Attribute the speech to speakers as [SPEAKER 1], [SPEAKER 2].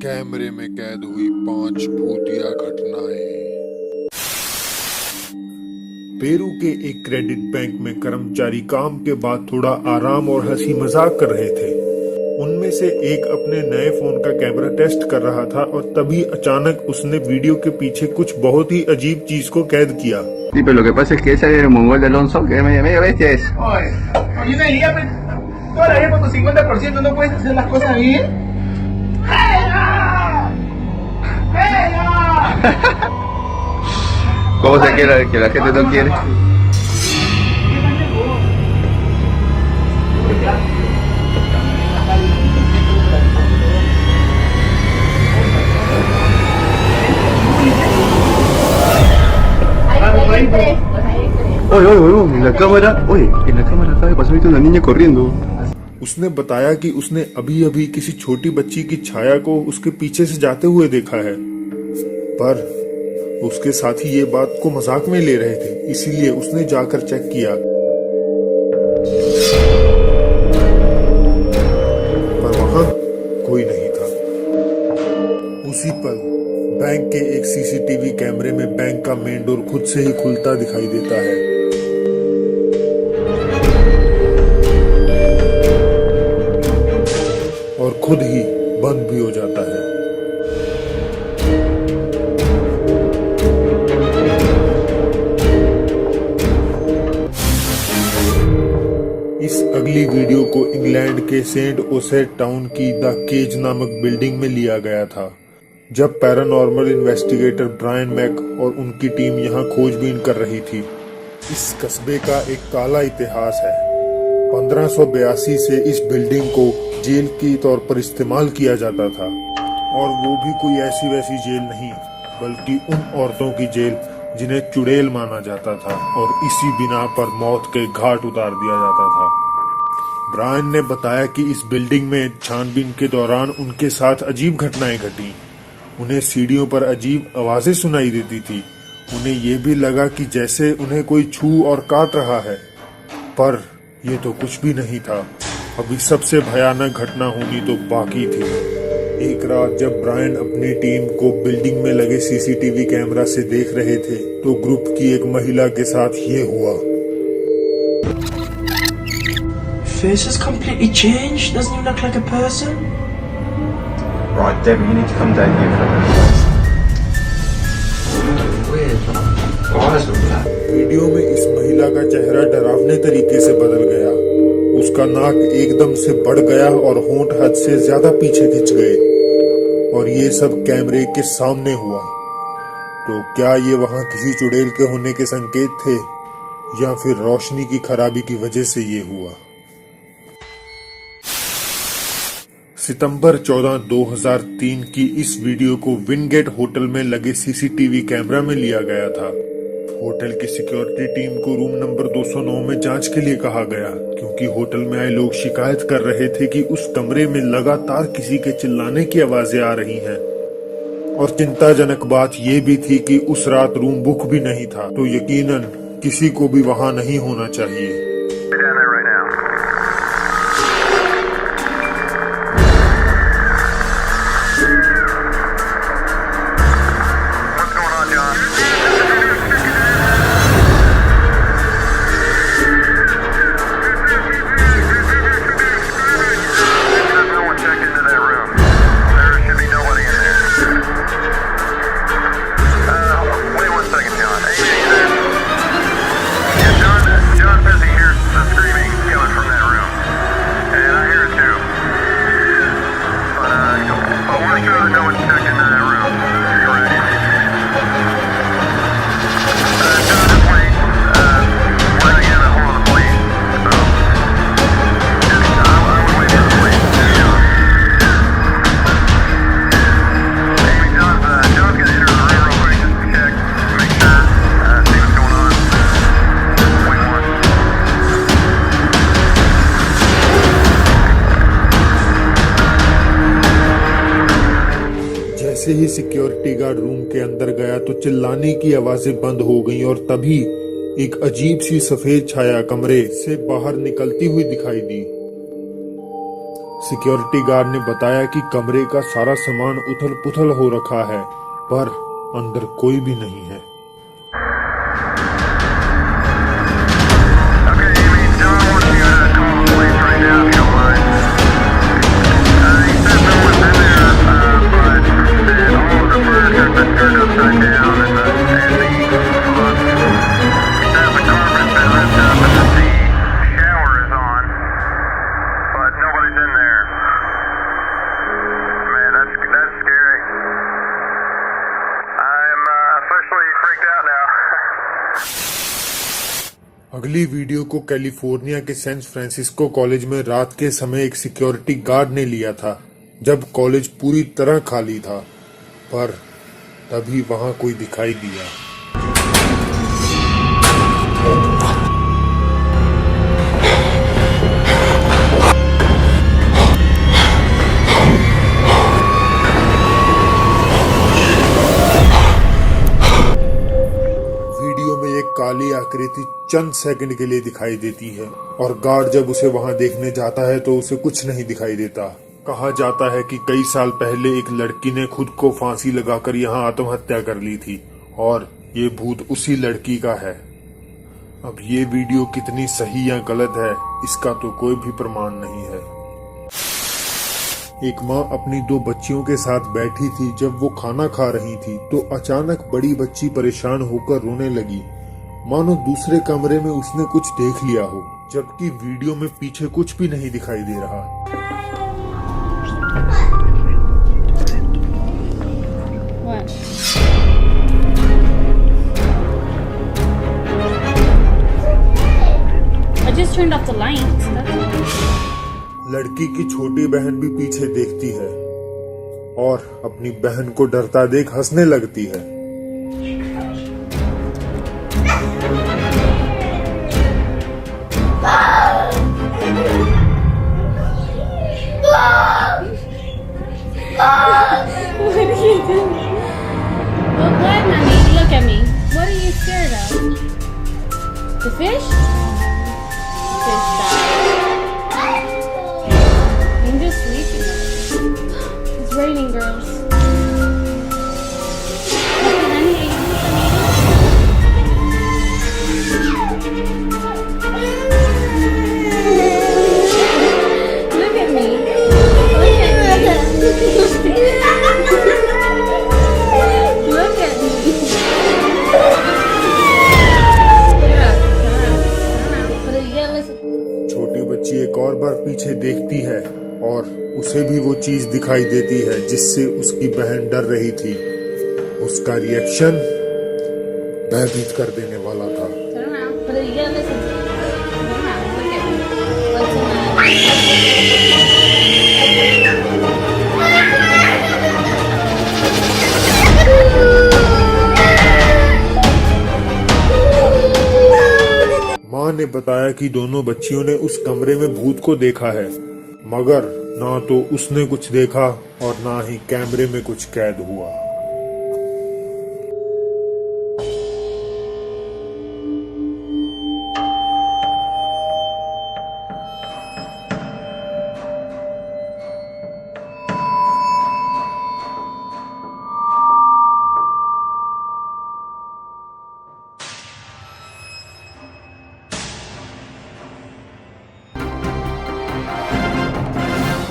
[SPEAKER 1] कैमरे में कैद हुई 5 भूतिया घटनाएं। पेरू के एक क्रेडिट बैंक में कर्मचारी काम के बाद थोड़ा आराम और हंसी मजाक कर रहे थे। उनमें से एक अपने नए फोन का कैमरा टेस्ट कर रहा था और तभी अचानक उसने वीडियो के पीछे कुछ बहुत ही अजीब चीज को कैद किया।
[SPEAKER 2] Sí, pero lo que pasa es que ese era el mongol de Alonso, que medio bestia es.
[SPEAKER 3] Oye, yo te diría, pues, toda la vida con tu 50% no puedes hacer las cosas bien. ¡Venga! ¡Venga!
[SPEAKER 2] ¿Cómo se quiere que la gente no quiere? Oye, en la cámara acaba de pasar ahorita una niña corriendo.
[SPEAKER 1] उसने बताया कि उसने अभी अभी किसी छोटी बच्ची की छाया को उसके पीछे से जाते हुए देखा है, पर उसके साथी ये बात को मजाक में ले रहे थे, इसीलिए उसने जाकर चेक किया, पर वहां कोई नहीं था। उसी पल बैंक के एक सीसीटीवी कैमरे में बैंक का मेन डोर खुद से ही खुलता दिखाई देता है। और खुद ही बंद भी हो जाता है। इस अगली वीडियो को इंग्लैंड के सेंट ओसेट टाउन की द केज नामक बिल्डिंग में लिया गया था, जब पैरानॉर्मल इन्वेस्टिगेटर ब्रायन मैक और उनकी टीम यहां खोजबीन कर रही थी। इस कस्बे का एक काला इतिहास है। 1582 से इस बिल्डिंग को जेल के तौर पर इस्तेमाल किया जाता था, और वो भी कोई ऐसी वैसी जेल नहीं, बल्कि उन औरतों की जेल जिन्हें चुड़ैल माना जाता था और इसी बिना पर मौत के घाट उतार दिया जाता था। ब्रायन ने बताया कि इस बिल्डिंग में छानबीन के दौरान उनके साथ अजीब घटनाएं घटी। उन्हें सीढ़ियों पर अजीब आवाजें सुनाई देती थी। उन्हें ये भी लगा कि जैसे उन्हें कोई छू और काट रहा है, पर ये तो कुछ भी नहीं था। अभी सबसे भयानक घटना होनी तो बाकी थी। एक रात जब ब्रायन अपनी टीम को बिल्डिंग में लगे सीसीटीवी कैमरा से देख रहे थे, तो ग्रुप की एक महिला के साथ ये हुआ।
[SPEAKER 4] Face has completely changed. Doesn't even look like a person.
[SPEAKER 2] Right, Debbie, you need to come down here for a minute. Weird. Eyes look black.
[SPEAKER 1] Video में इस महिला का चेहरा डरावने तरीके से बदल गया। उसका नाक एकदम से बढ़ गया और होंठ हद से ज्यादा पीछे खिंच गए, और ये सब कैमरे के सामने हुआ। तो क्या ये वहां किसी चुड़ैल के होने के संकेत थे, या फिर रोशनी की खराबी की वजह से ये हुआ? सितंबर 14, 2003 की इस वीडियो को विनगेट होटल में लगे सीसीटीवी कैमरा में लिया गया था। होटल की सिक्योरिटी टीम को रूम नंबर 209 में जांच के लिए कहा गया, क्योंकि होटल में आए लोग शिकायत कर रहे थे कि उस कमरे में लगातार किसी के चिल्लाने की आवाजें आ रही हैं। और चिंताजनक बात यह भी थी कि उस रात रूम बुक भी नहीं था, तो यकीनन किसी को भी वहां नहीं होना चाहिए। जैसे ही सिक्योरिटी गार्ड रूम के अंदर गया तो चिल्लाने की आवाजें बंद हो गईं, और तभी एक अजीब सी सफेद छाया कमरे से बाहर निकलती हुई दिखाई दी। सिक्योरिटी गार्ड ने बताया कि कमरे का सारा सामान उथल पुथल हो रखा है, पर अंदर कोई भी नहीं है। अगली वीडियो को कैलिफोर्निया के सैन फ्रांसिस्को कॉलेज में रात के समय एक सिक्योरिटी गार्ड ने लिया था, जब कॉलेज पूरी तरह खाली था, पर तभी वहां कोई दिखाई दिया। काली आकृति चंद सेकंड के लिए दिखाई देती है और गार्ड जब उसे वहां देखने जाता है तो उसे कुछ नहीं दिखाई देता। कहा जाता है कि कई साल पहले एक लड़की ने खुद को फांसी लगाकर यहां आत्महत्या कर ली थी और ये भूत उसी लड़की का है। अब ये वीडियो कितनी सही या गलत है, इसका तो कोई भी प्रमाण नहीं है। एक माँ अपनी 2 बच्चियों के साथ बैठी थी। जब वो खाना खा रही थी तो अचानक बड़ी बच्ची परेशान होकर रोने लगी, मानो दूसरे कमरे में उसने कुछ देख लिया हो, जबकि वीडियो में पीछे कुछ भी नहीं दिखाई दे रहा।
[SPEAKER 5] What? I just turned off the lights.
[SPEAKER 1] लड़की की छोटी बहन भी पीछे देखती है और अपनी बहन को डरता देख हंसने लगती है।
[SPEAKER 5] What are you doing? Well, what, honey? Look at me. What are you scared of? The fish? Fish died. I'm just sleeping. It's raining, girls. Okay, honey, are you Look at me. Look at me.
[SPEAKER 1] छोटी बच्ची एक और बार पीछे देखती है और उसे भी वो चीज दिखाई देती है जिससे उसकी बहन डर रही थी। उसका रिएक्शन भयभीत कर देने वाला था। माँ ने बताया कि दोनों बच्चियों ने उस कमरे में भूत को देखा है, मगर ना तो उसने कुछ देखा और ना ही कैमरे में कुछ कैद हुआ।